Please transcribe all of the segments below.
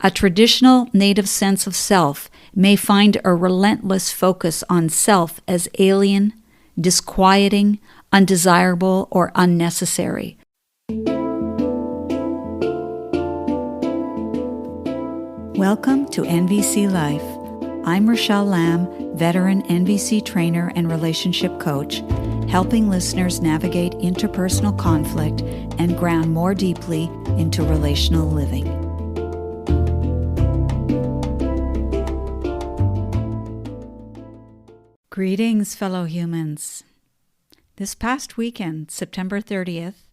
A traditional Native sense of self may find a relentless focus on self as alien, disquieting, undesirable, or unnecessary. Welcome to NVC Life. I'm Rachelle Lamb, veteran NVC trainer and relationship coach, helping listeners navigate interpersonal conflict and ground more deeply into relational living. Greetings, fellow humans. This past weekend, September 30th,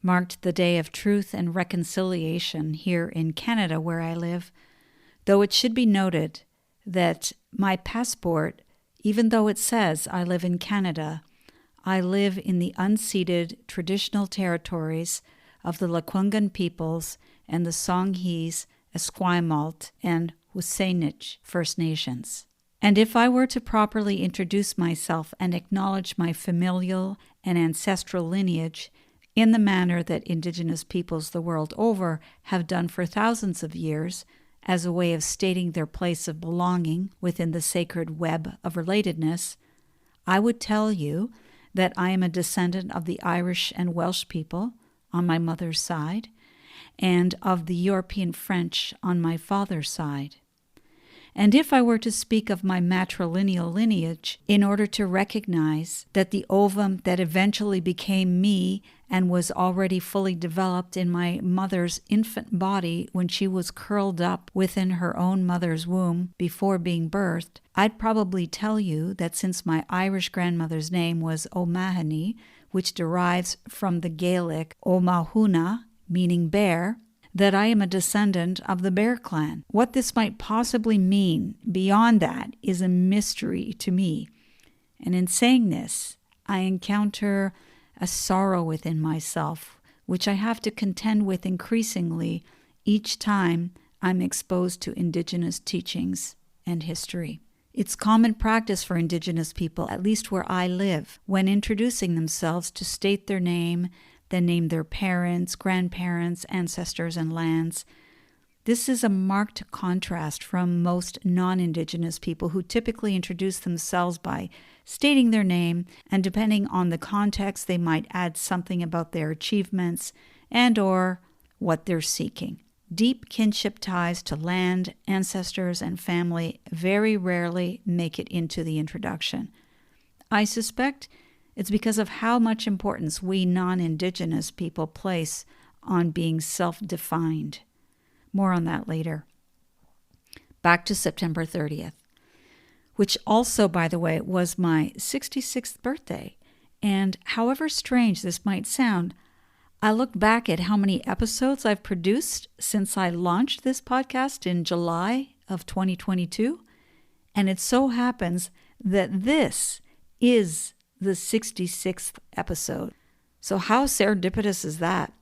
marked the Day of Truth and Reconciliation here in Canada where I live, though it should be noted that my passport, even though it says I live in Canada, I live in the unceded traditional territories of the Lekwungen peoples and the Songhees, Esquimalt, and Husainich First Nations. And if I were to properly introduce myself and acknowledge my familial and ancestral lineage in the manner that Indigenous peoples the world over have done for thousands of years, as a way of stating their place of belonging within the sacred web of relatedness, I would tell you that I am a descendant of the Irish and Welsh people on my mother's side, and of the European French on my father's side. And if I were to speak of my matrilineal lineage, in order to recognize that the ovum that eventually became me and was already fully developed in my mother's infant body when she was curled up within her own mother's womb before being birthed, I'd probably tell you that since my Irish grandmother's name was O'Mahony, which derives from the Gaelic O'Mahuna, meaning bear, that I am a descendant of the Bear Clan. What this might possibly mean beyond that is a mystery to me. And in saying this, I encounter a sorrow within myself, which I have to contend with increasingly each time I'm exposed to Indigenous teachings and history. It's common practice for Indigenous people, at least where I live, when introducing themselves to state their name, then name their parents, grandparents, ancestors, and lands. This is a marked contrast from most non-Indigenous people who typically introduce themselves by stating their name, and depending on the context, they might add something about their achievements and/or what they're seeking. Deep kinship ties to land, ancestors, and family very rarely make it into the introduction. I suspect it's because of how much importance we non-Indigenous people place on being self-defined. More on that later. Back to September 30th, which also, by the way, was my 66th birthday. And however strange this might sound, I look back at how many episodes I've produced since I launched this podcast in July of 2022, and it so happens that this is the 66th episode. So how serendipitous is that?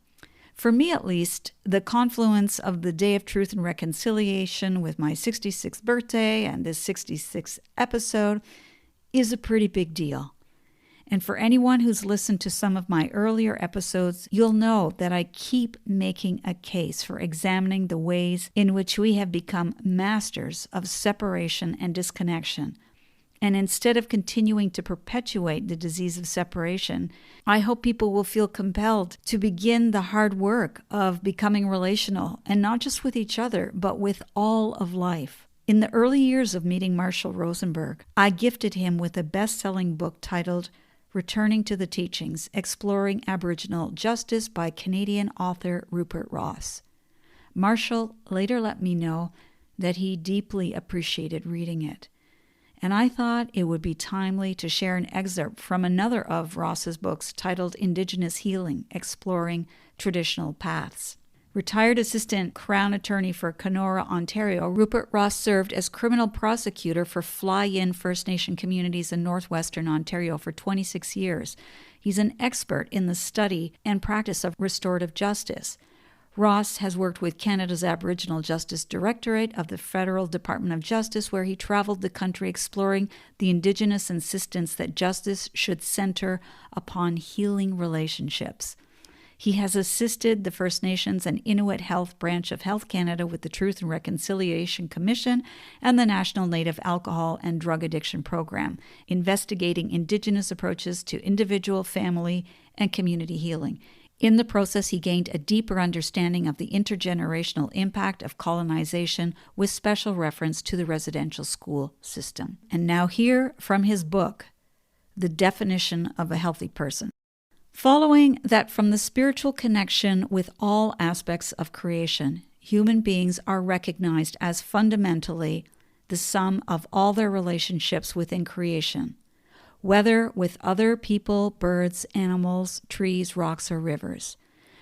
For me, at least, the confluence of the Day of Truth and Reconciliation with my 66th birthday and this 66th episode is a pretty big deal. And for anyone who's listened to some of my earlier episodes, you'll know that I keep making a case for examining the ways in which we have become masters of separation and disconnection. And instead of continuing to perpetuate the disease of separation, I hope people will feel compelled to begin the hard work of becoming relational, and not just with each other, but with all of life. In the early years of meeting Marshall Rosenberg, I gifted him with a best-selling book titled Returning to the Teachings, Exploring Aboriginal Justice by Canadian author Rupert Ross. Marshall later let me know that he deeply appreciated reading it. And I thought it would be timely to share an excerpt from another of Ross's books titled Indigenous Healing, Exploring Traditional Paths. Retired assistant Crown Attorney for Kenora, Ontario, Rupert Ross served as criminal prosecutor for fly-in First Nation communities in northwestern Ontario for 26 years. He's an expert in the study and practice of restorative justice. Ross has worked with Canada's Aboriginal Justice Directorate of the Federal Department of Justice, where he traveled the country exploring the Indigenous insistence that justice should center upon healing relationships. He has assisted the First Nations and Inuit Health Branch of Health Canada with the Truth and Reconciliation Commission and the National Native Alcohol and Drug Addiction Program, investigating Indigenous approaches to individual, family, and community healing. In the process, he gained a deeper understanding of the intergenerational impact of colonization with special reference to the residential school system. And now here from his book, The Definition of a Healthy Person. Following that from the spiritual connection with all aspects of creation, human beings are recognized as fundamentally the sum of all their relationships within creation, whether with other people, birds, animals, trees, rocks, or rivers.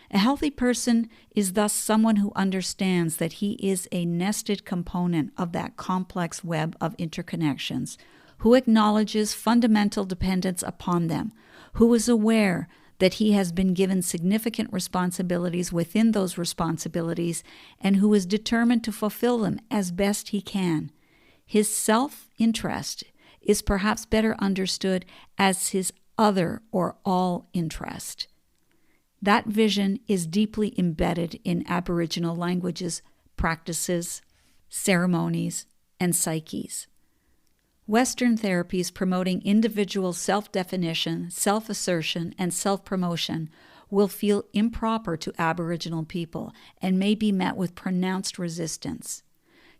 A healthy person is thus someone who understands that he is a nested component of that complex web of interconnections, who acknowledges fundamental dependence upon them, who is aware that he has been given significant responsibilities within those responsibilities, and who is determined to fulfill them as best he can. His self-interest is perhaps better understood as his other or all interest. That vision is deeply embedded in Aboriginal languages, practices, ceremonies, and psyches. Western therapies promoting individual self-definition, self-assertion, and self-promotion will feel improper to Aboriginal people and may be met with pronounced resistance.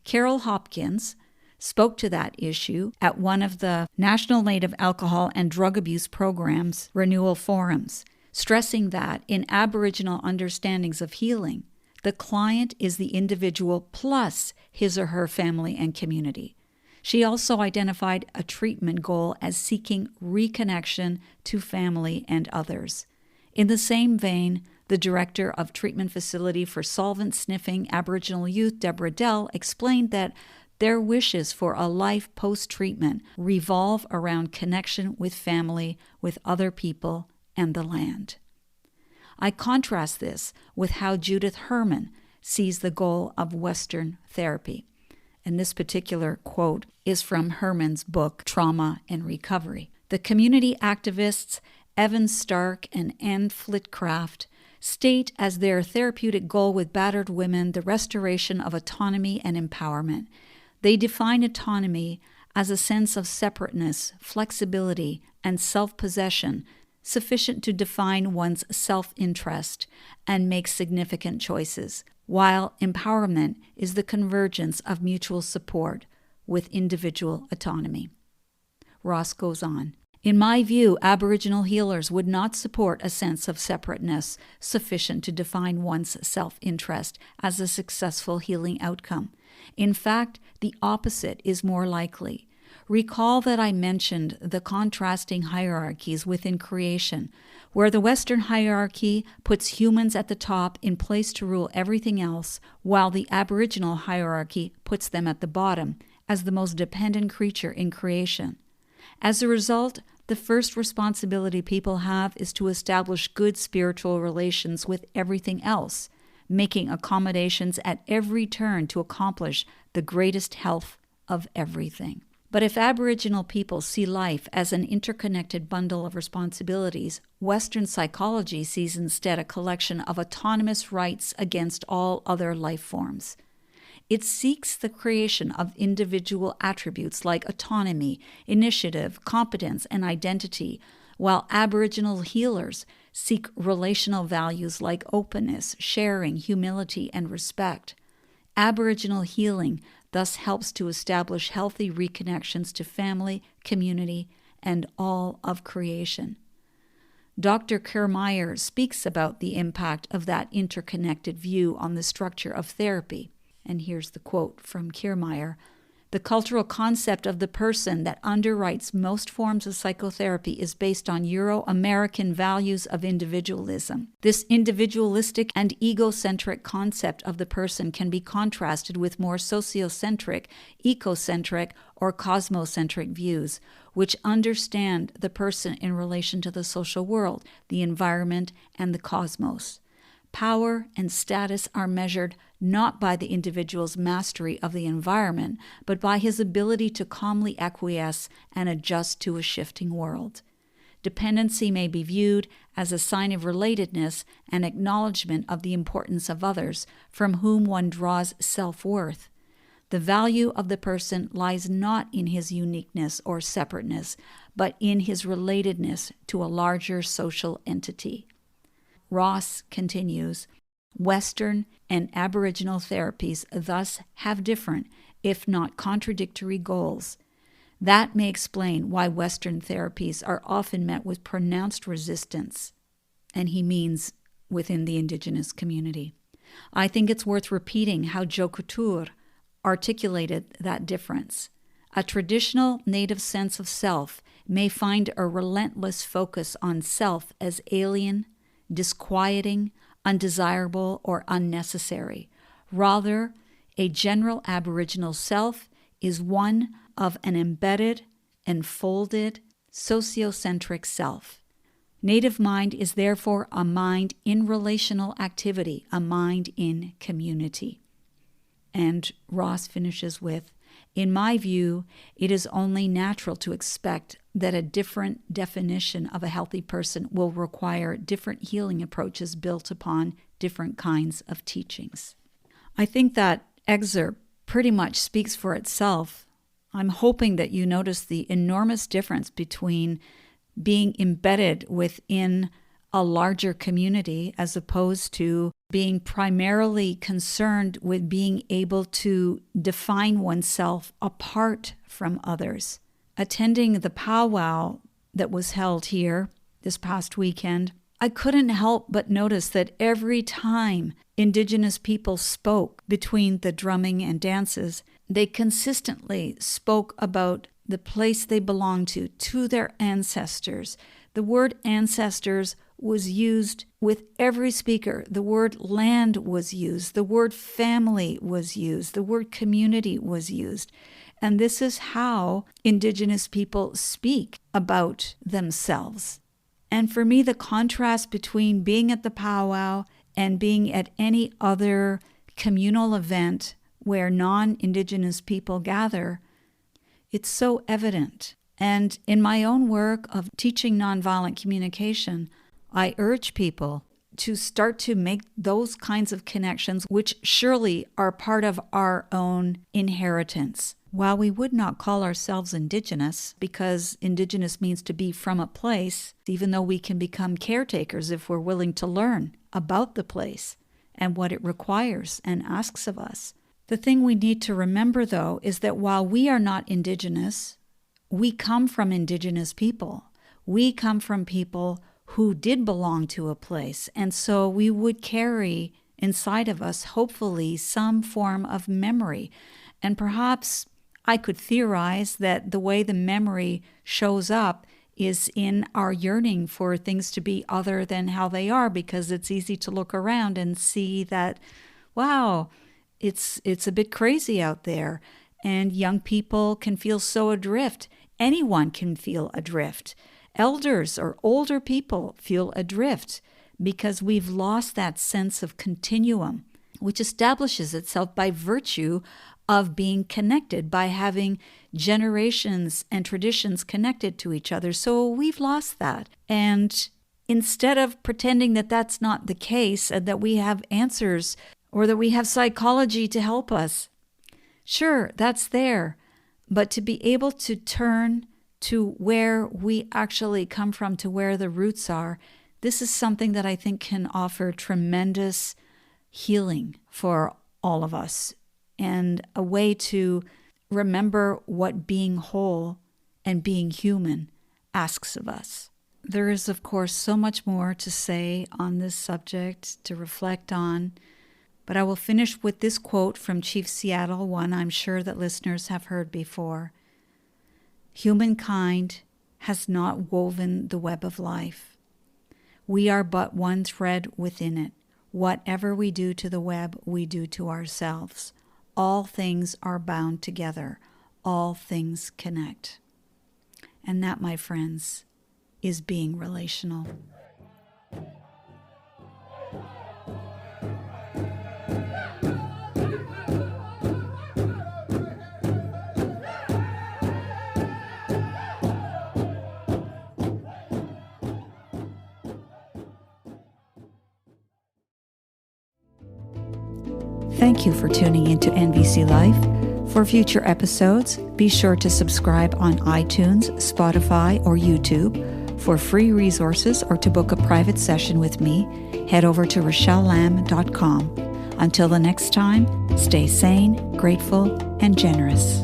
Carol Hopkins spoke to that issue at one of the National Native Alcohol and Drug Abuse Program's renewal forums, stressing that in Aboriginal understandings of healing, the client is the individual plus his or her family and community. She also identified a treatment goal as seeking reconnection to family and others. In the same vein, the director of Treatment Facility for Solvent-Sniffing Aboriginal Youth, Deborah Dell, explained that their wishes for a life post-treatment revolve around connection with family, with other people, and the land. I contrast this with how Judith Herman sees the goal of Western therapy. And this particular quote is from Herman's book, Trauma and Recovery. The community activists Evan Stark and Anne Flitcraft state as their therapeutic goal with battered women the restoration of autonomy and empowerment. They define autonomy as a sense of separateness, flexibility, and self-possession sufficient to define one's self-interest and make significant choices, while empowerment is the convergence of mutual support with individual autonomy. Ross goes on, in my view, Aboriginal healers would not support a sense of separateness sufficient to define one's self-interest as a successful healing outcome. In fact, the opposite is more likely. Recall that I mentioned the contrasting hierarchies within creation, where the Western hierarchy puts humans at the top in place to rule everything else, while the Aboriginal hierarchy puts them at the bottom as the most dependent creature in creation. As a result, the first responsibility people have is to establish good spiritual relations with everything else, making accommodations at every turn to accomplish the greatest health of everything. But if Aboriginal people see life as an interconnected bundle of responsibilities, Western psychology sees instead a collection of autonomous rights against all other life forms. It seeks the creation of individual attributes like autonomy, initiative, competence, and identity, while Aboriginal healers seek relational values like openness, sharing, humility, and respect. Aboriginal healing thus helps to establish healthy reconnections to family, community, and all of creation. Dr. Kiermaier speaks about the impact of that interconnected view on the structure of therapy. And here's the quote from Kiermaier. The cultural concept of the person that underwrites most forms of psychotherapy is based on Euro-American values of individualism. This individualistic and egocentric concept of the person can be contrasted with more sociocentric, ecocentric, or cosmocentric views, which understand the person in relation to the social world, the environment, and the cosmos. Power and status are measured not by the individual's mastery of the environment, but by his ability to calmly acquiesce and adjust to a shifting world. Dependency may be viewed as a sign of relatedness and acknowledgement of the importance of others, from whom one draws self-worth. The value of the person lies not in his uniqueness or separateness, but in his relatedness to a larger social entity. Ross continues, Western and Aboriginal therapies thus have different, if not contradictory, goals. That may explain why Western therapies are often met with pronounced resistance, and he means within the Indigenous community. I think it's worth repeating how Joe Couture articulated that difference. A traditional Native sense of self may find a relentless focus on self as alien, disquieting, undesirable, or unnecessary. Rather, a general Aboriginal self is one of an embedded, enfolded, sociocentric self. Native mind is therefore a mind in relational activity, a mind in community. And Ross finishes with, in my view, it is only natural to expect that a different definition of a healthy person will require different healing approaches built upon different kinds of teachings. I think that excerpt pretty much speaks for itself. I'm hoping that you notice the enormous difference between being embedded within a larger community as opposed to being primarily concerned with being able to define oneself apart from others. Attending the powwow that was held here this past weekend, I couldn't help but notice that every time Indigenous people spoke between the drumming and dances, they consistently spoke about the place they belonged to their ancestors. The word ancestors was used with every speaker. The word land was used. The word family was used. The word community was used. And this is how Indigenous people speak about themselves. And for me, the contrast between being at the powwow and being at any other communal event where non-Indigenous people gather, it's so evident. And in my own work of teaching nonviolent communication, I urge people to start to make those kinds of connections, which surely are part of our own inheritance. While we would not call ourselves Indigenous, because Indigenous means to be from a place, even though we can become caretakers if we're willing to learn about the place and what it requires and asks of us. The thing we need to remember, though, is that while we are not Indigenous, we come from Indigenous people. We come from people who did belong to a place, and so we would carry inside of us, hopefully, some form of memory. And perhaps I could theorize that the way the memory shows up is in our yearning for things to be other than how they are, because it's easy to look around and see that, wow, it's a bit crazy out there, and young people can feel so adrift. Anyone can feel adrift. Elders or older people feel adrift because we've lost that sense of continuum, which establishes itself by virtue of being connected, by having generations and traditions connected to each other. So we've lost that. And instead of pretending that that's not the case and that we have answers or that we have psychology to help us, sure, that's there. But to be able to turn to where we actually come from, to where the roots are, this is something that I think can offer tremendous healing for all of us, and a way to remember what being whole and being human asks of us. There is, of course, so much more to say on this subject, to reflect on, but I will finish with this quote from Chief Seattle, one I'm sure that listeners have heard before. Humankind has not woven the web of life. We are but one thread within it. Whatever we do to the web, we do to ourselves. All things are bound together. All things connect. And that, my friends, is being relational. Thank you for tuning into NVC Life. For future episodes, be sure to subscribe on iTunes, Spotify, or YouTube. For free resources or to book a private session with me, head over to RachelleLamb.com. Until the next time, stay sane, grateful, and generous.